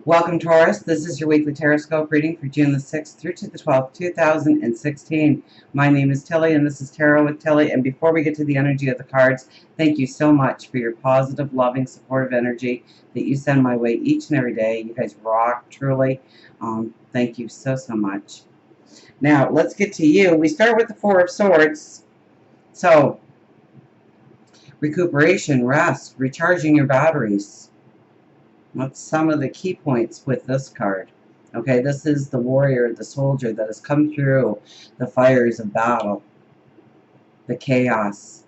Welcome, Taurus. This is your weekly Taroscope reading for June the 6th through to the 12th, 2016. My name is Tilly, and this is Tarot with Tilly. And before we get to the energy of the cards, thank you so much for your positive, loving, supportive energy that you send my way each and every day. You guys rock, truly. Thank you so much. Now, let's get to you. We start with the Four of Swords. So, recuperation, rest, recharging your batteries. That's some of the key points with this card. Okay, this is the warrior, the soldier that has come through the fires of battle, the chaos,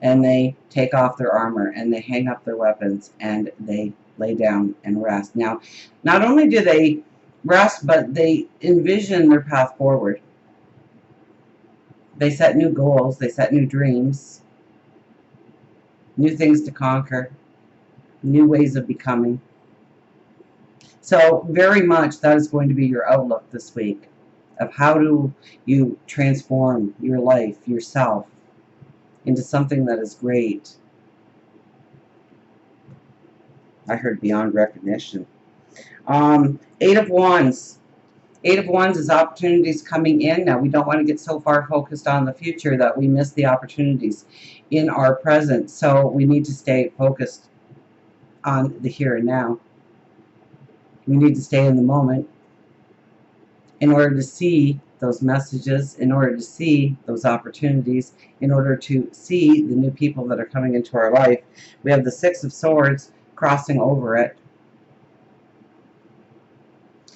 and they take off their armor and they hang up their weapons and they lay down and rest. Now, not only do they rest, but they envision their path forward. They set new goals, they set new dreams, new things to conquer, new ways of becoming. So very much that is going to be your outlook this week of how do you transform your life, yourself, into something that is great. I heard beyond recognition. Eight of Wands. Eight of Wands is opportunities coming in. Now, we don't want to get so far focused on the future that we miss the opportunities in our present. So we need to stay focused on the here and now. We need to stay in the moment in order to see those messages, in order to see those opportunities, in order to see the new people that are coming into our life. We have the Six of Swords crossing over it.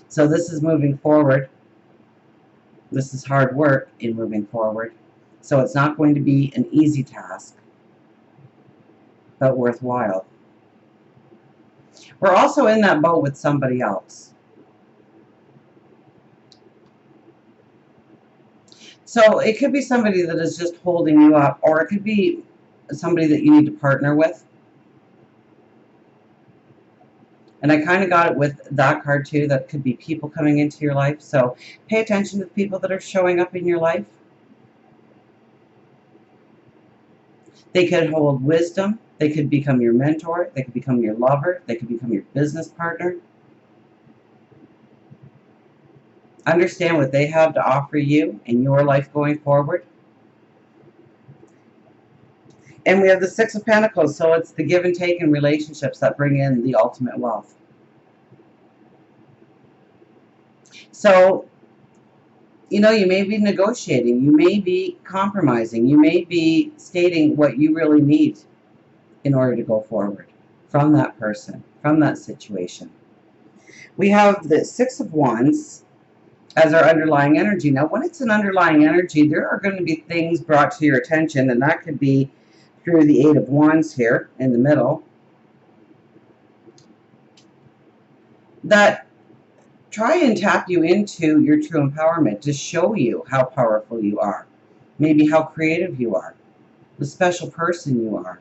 So this is moving forward. This is hard work in moving forward. So it's not going to be an easy task, but worthwhile. We're also in that boat with somebody else. So it could be somebody that is just holding you up, or it could be somebody that you need to partner with. And I kind of got it with that card too, that could be people coming into your life. So pay attention to the people that are showing up in your life. They could hold wisdom. They could become your mentor. They could become your lover. They could become your business partner. Understand what they have to offer you in your life going forward. And we have the Six of Pentacles, so it's the give and take in relationships that bring in the ultimate wealth. So, you know, you may be negotiating, you may be compromising, you may be stating what you really need in order to go forward from that person, from that situation. We have the Six of Wands as our underlying energy. Now, when it's an underlying energy, there are going to be things brought to your attention, and that could be through the Eight of Wands here in the middle, that try and tap you into your true empowerment to show you how powerful you are, maybe how creative you are, the special person you are,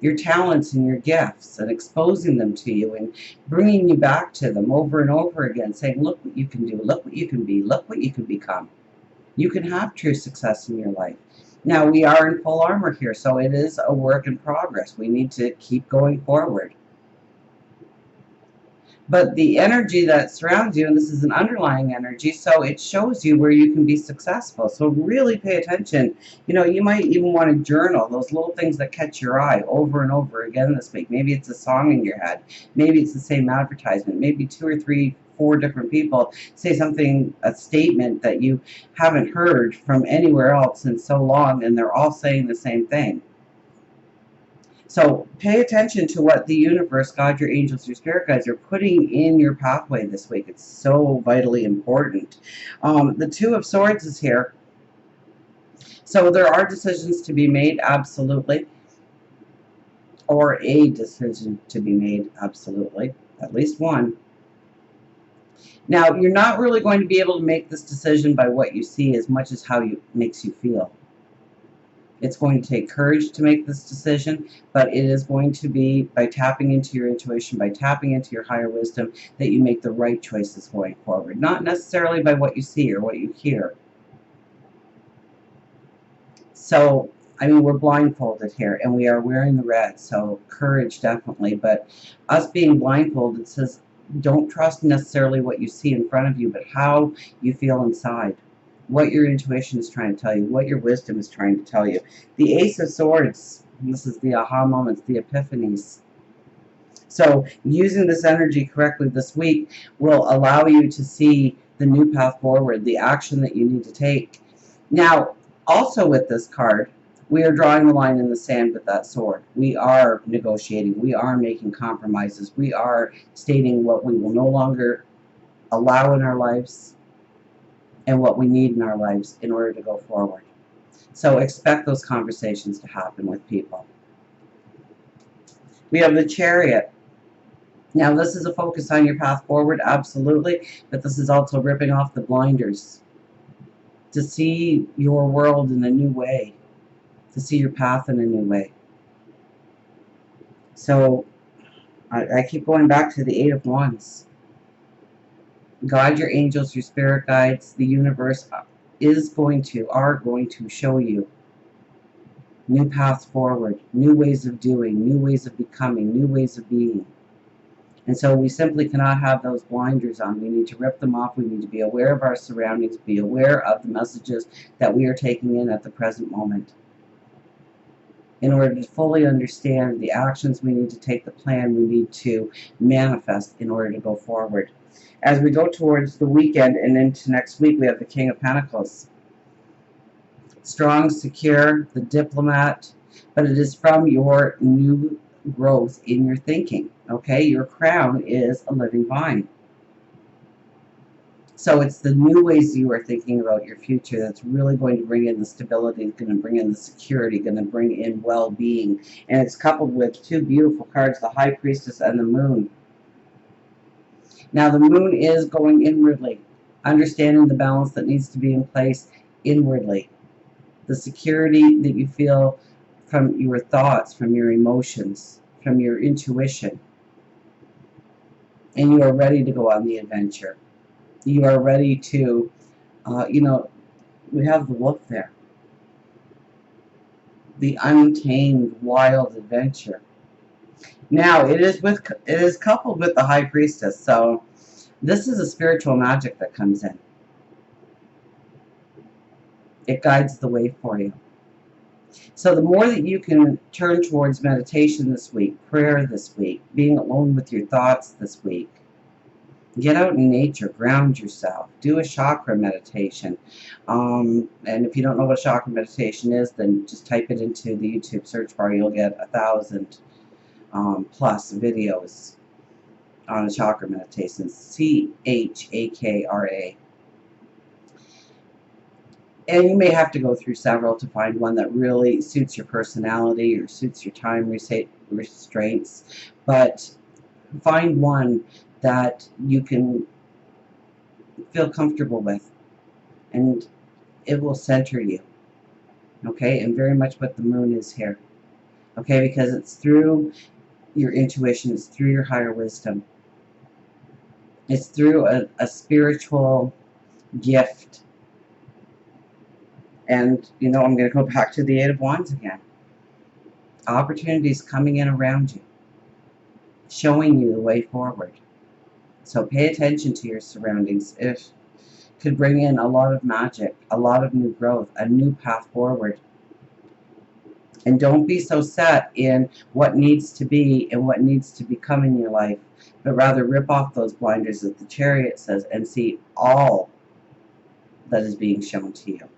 your talents and your gifts, and exposing them to you and bringing you back to them over and over again, saying, look what you can do, look what you can be, look what you can become. You can have true success in your life. Now, we are in full armor here, so it is a work in progress. We need to keep going forward. But the energy that surrounds you, and this is an underlying energy, so it shows you where you can be successful. So really pay attention. You know, you might even want to journal those little things that catch your eye over and over again this week. Maybe it's a song in your head. Maybe it's the same advertisement. Maybe 2 or 3, 4 different people say something, a statement that you haven't heard from anywhere else in so long, and they're all saying the same thing. So pay attention to what the universe, God, your angels, your spirit guides are putting in your pathway this week. It's so vitally important. The Two of Swords is here. So there are decisions to be made, absolutely. Or a decision to be made, absolutely. At least one. Now, you're not really going to be able to make this decision by what you see as much as how it makes you feel. It's going to take courage to make this decision, but it is going to be by tapping into your intuition, by tapping into your higher wisdom, that you make the right choices going forward. Not necessarily by what you see or what you hear. So, I mean, we're blindfolded here, and we are wearing the red, so courage definitely. But us being blindfolded says Don't trust necessarily what you see in front of you, but how you feel inside. What your intuition is trying to tell you, what your wisdom is trying to tell you. The Ace of Swords, this is the aha moments, the epiphanies. So using this energy correctly this week will allow you to see the new path forward, the action that you need to take. Now, also with this card, we are drawing the line in the sand with that sword. We are negotiating. We are making compromises. We are stating what we will no longer allow in our lives and what we need in our lives in order to go forward. So expect those conversations to happen with people. We have the Chariot. Now, this is a focus on your path forward, absolutely, but this is also ripping off the blinders to see your world in a new way, to see your path in a new way. So, I keep going back to the Eight of Wands. God, your angels, your spirit guides, the universe are going to show you new paths forward, new ways of doing, new ways of becoming, new ways of being. And so we simply cannot have those blinders on. We need to rip them off. We need to be aware of our surroundings, be aware of the messages that we are taking in at the present moment. In order to fully understand the actions we need to take, the plan we need to manifest in order to go forward. As we go towards the weekend and into next week, we have the King of Pentacles. Strong, secure, the diplomat, but it is from your new growth in your thinking. Okay, your crown is a living vine. So it's the new ways you are thinking about your future that's really going to bring in the stability, going to bring in the security, going to bring in well-being. And it's coupled with two beautiful cards, the High Priestess and the Moon. Now the Moon is going inwardly, understanding the balance that needs to be in place inwardly. The security that you feel from your thoughts, from your emotions, from your intuition. And you are ready to go on the adventure. You are ready to, we have the wolf there. The untamed wild adventure. Now, it is coupled with the High Priestess, so this is a spiritual magic that comes in. It guides the way for you. So the more that you can turn towards meditation this week, prayer this week, being alone with your thoughts this week, get out in nature, ground yourself, do a chakra meditation. And if you don't know what a chakra meditation is, then just type it into the YouTube search bar. You'll get 1,000 plus videos on a chakra meditation. CHAKRA. And you may have to go through several to find one that really suits your personality or suits your time restraints. But find one that you can feel comfortable with, and it will center you. Okay, and very much what the Moon is here. Okay, because it's through your intuition, it's through your higher wisdom. It's through a spiritual gift. And, I'm going to go back to the Eight of Wands again. Opportunities coming in around you, showing you the way forward. So pay attention to your surroundings. It could bring in a lot of magic, a lot of new growth, a new path forward. And don't be so set in what needs to be and what needs to become in your life, but rather rip off those blinders, as the Chariot says, and see all that is being shown to you.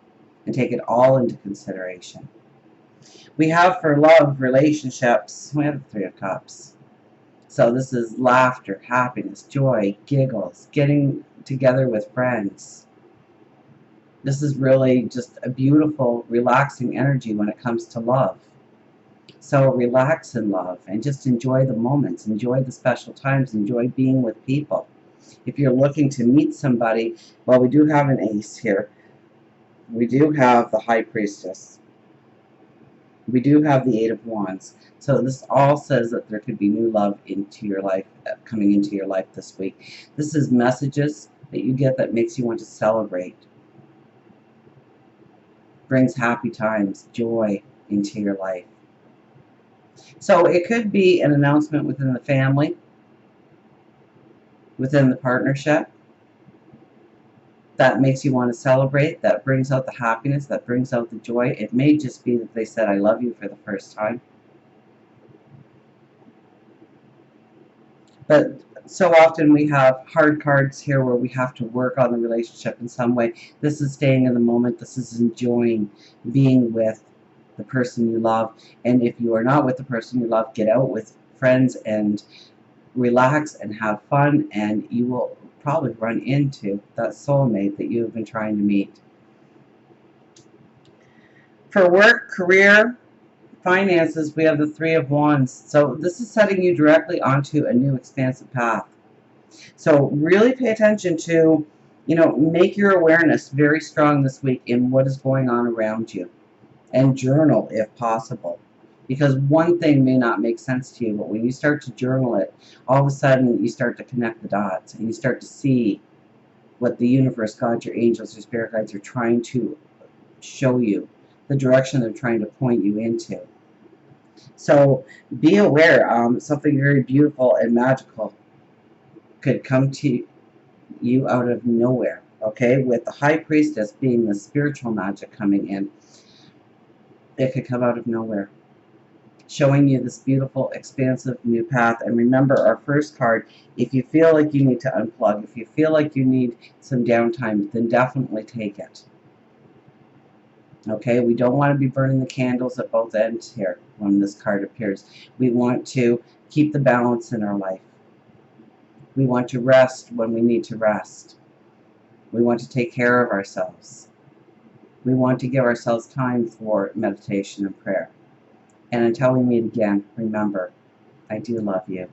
And take it all into consideration. We have for love, relationships, we have the Three of Cups. So this is laughter, happiness, joy, giggles, getting together with friends. This is really just a beautiful, relaxing energy when it comes to love. So relax in love and just enjoy the moments, enjoy the special times, enjoy being with people. If you're looking to meet somebody, well, we do have an ace here. We do have the High Priestess. We do have the Eight of Wands. So this all says that there could be new love into your life, coming into your life this week. This is messages that you get that makes you want to celebrate. Brings happy times, joy into your life. So it could be an announcement within the family. within the partnership that makes you want to celebrate, that brings out the happiness, that brings out the joy. It may just be that they said, I love you for the first time. But so often we have hard cards here where we have to work on the relationship in some way. This is staying in the moment. This is enjoying being with the person you love. And if you are not with the person you love, get out with friends and relax and have fun, and you will probably run into that soulmate that you have been trying to meet. For work, career, finances, we have the Three of Wands. So this is setting you directly onto a new expansive path. So really pay attention to, make your awareness very strong this week in what is going on around you. And journal if possible. Because one thing may not make sense to you, but when you start to journal it, all of a sudden you start to connect the dots and you start to see what the universe, God, your angels, your spirit guides are trying to show you, the direction they're trying to point you into. So be aware, something very beautiful and magical could come to you out of nowhere, okay? With the High Priestess being the spiritual magic coming in, it could come out of nowhere, showing you this beautiful, expansive new path. And remember, our first card, if you feel like you need to unplug, if you feel like you need some downtime, then definitely take it. Okay, we don't want to be burning the candles at both ends here when this card appears. We want to keep the balance in our life. We want to rest when we need to rest. We want to take care of ourselves. We want to give ourselves time for meditation and prayer. And until we meet again, remember, I do love you.